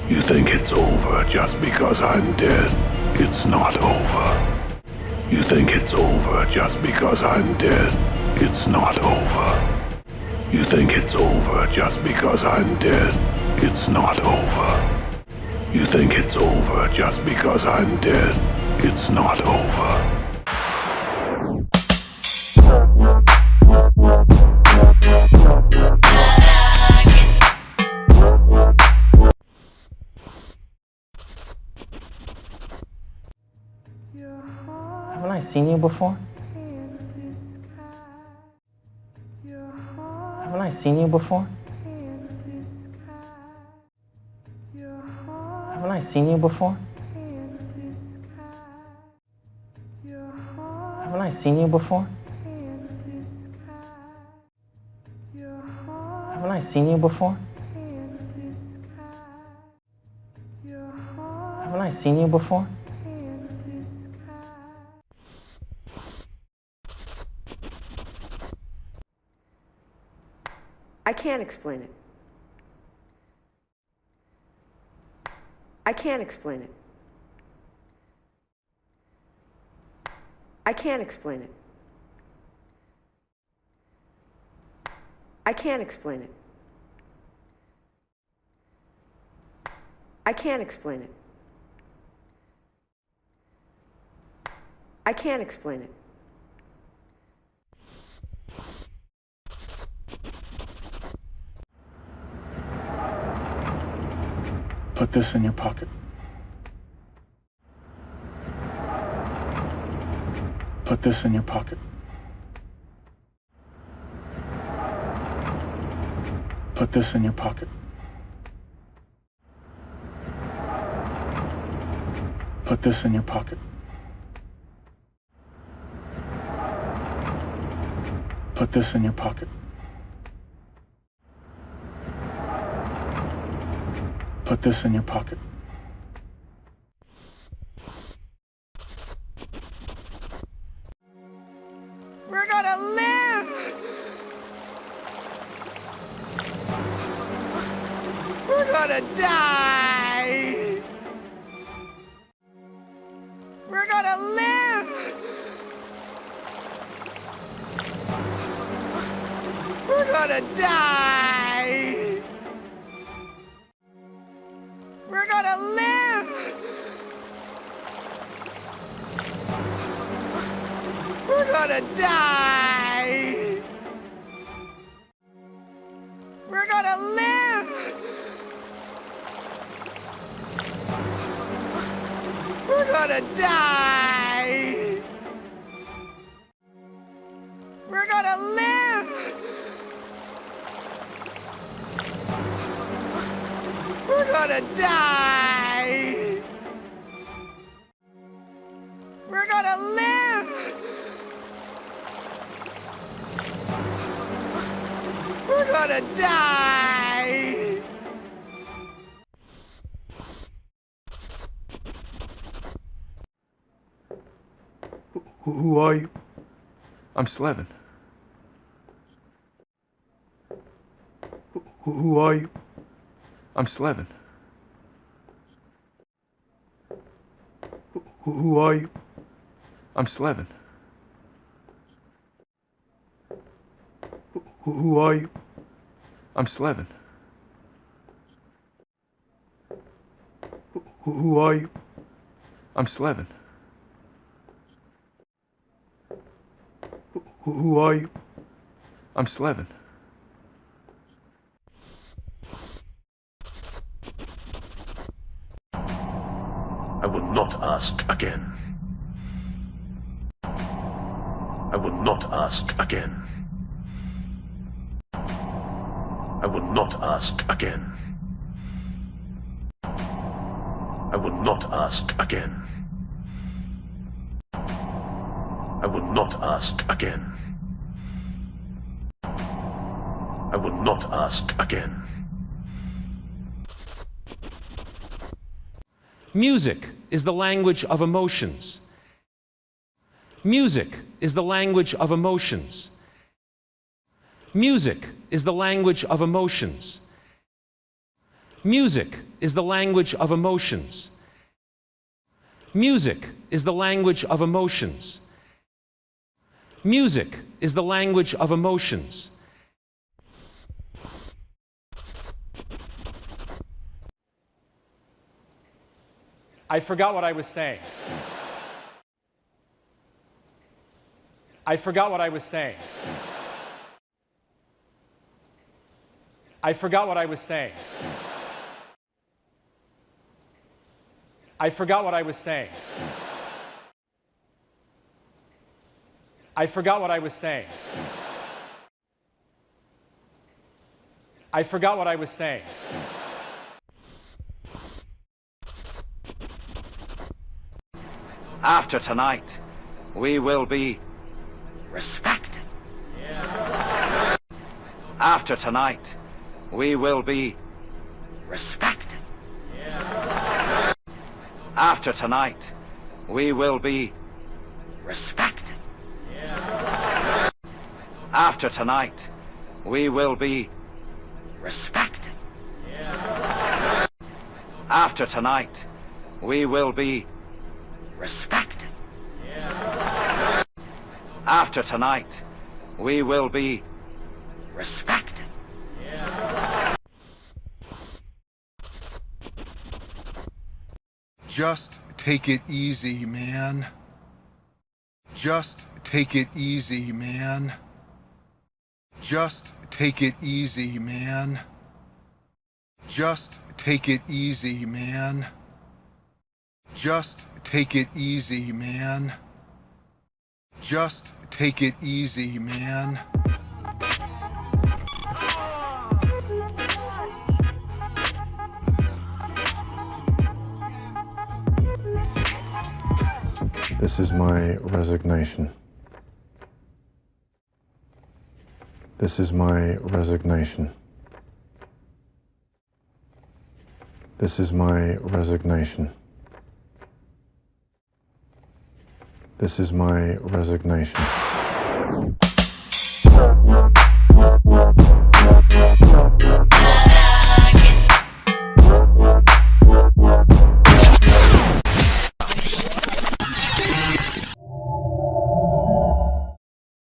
You think it's over just because I'm dead. It's not over. You think it's over just because I'm dead. It's not over. You think it's over just because I'm dead. It's not over. You think it's over just because I'm dead. It's not over. Haven't I seen you before? Haven't I seen you before? Haven't I seen you before? Haven't I seen you before? Haven't I seen you before? Haven't I seen you before? I can't explain it. I can't explain it. I can't explain it. I can't explain it. I can't explain it. I can't explain it. Put this in your pocket. Put this in your pocket. Put this in your pocket. Put this in your pocket. Put this in your pocket. Put this in your pocket. We're gonna live! We're gonna die! We're gonna live! We're gonna die! We're gonna live! We're gonna die! We're gonna live! We're gonna die! We're gonna live! We're gonna die! We're gonna live! We're gonna die! Who are you? I'm Slevin. Who are you? I'm Slevin. Who are you? I'm Slevin. Who are you? I'm Slevin. Who are you? I'm Slevin. Who are you? I'm Slevin. I would not ask again. I would not ask again. I would not ask again. I would not ask again. I would not ask again. I would not ask again. Music is the language of emotions. Music is the language of emotions. Music is the language of emotions. Music is the language of emotions. Music is the language of emotions. Music is the language of emotions. I forgot what I was saying. I forgot what I was saying. I forgot what I was saying. I forgot what I was saying. I forgot what I was saying. I forgot what I was saying. After tonight, we will be respected. After tonight, we will be respected. After tonight, we will be respected. After tonight, we will be respected. After tonight, we will be respected. After tonight, we will be respected. Just take it easy, man. Just take it easy, man. Just take it easy, man. Just take it easy, man. Just take it easy, man. Just take it easy, man. This is my resignation. This is my resignation. This is my resignation. This is my resignation.